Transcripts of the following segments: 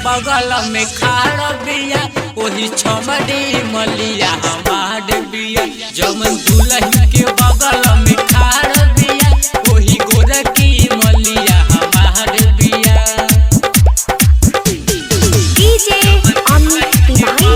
बगल में खाड़ बिया वही छमड़ी मलिया हमार बिया। जमन दुल्हन के बगल में खाड़ बिया वही गोरकी मलिया हमार बिया। डीजे अमित तिवारी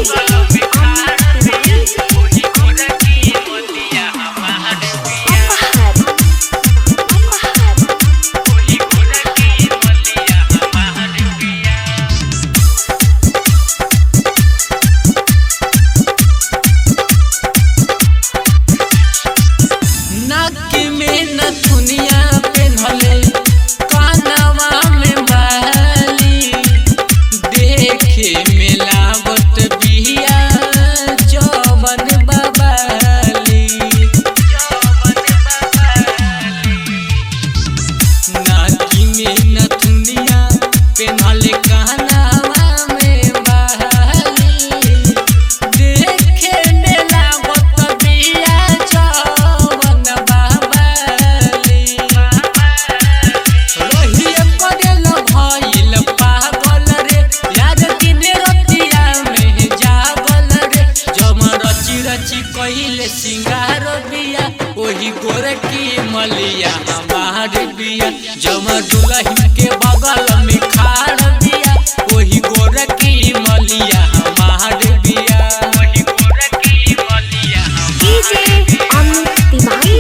सिंगार बिया वही गोरकी मलिया हमार बिया। जमन दुल्हन के बगल में खाड़ बिया वही गोरकी मलिया हमार बिया। वही गोरकी मलिया डीजे अमित तिवारी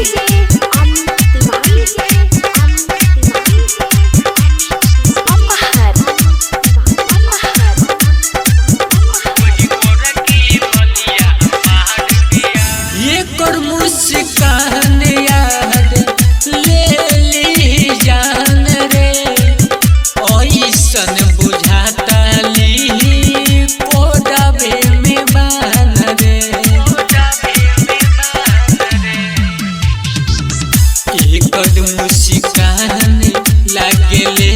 मुस्कान याद ले ली जान रे ऐसन बुझाता ली कोडबे में बान रे। एक मुस्कान लागे ले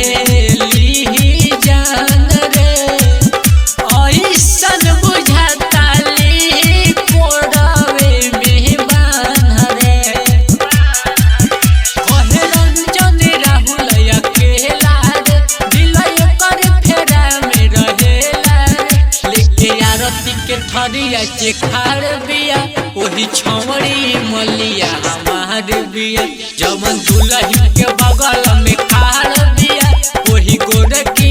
ली जान रे ऐसन बुझाता ली कोडबे में बान रे। कहे रंजन राहुल अकेला रे दिलय कर फेरा में रहेला रे। लेके आरती के थरिया चेखार बिया वही छमड़ी मलिया हमार बिया। जमन दुल्हन के बगल में खाड़ बिया वही गोरकी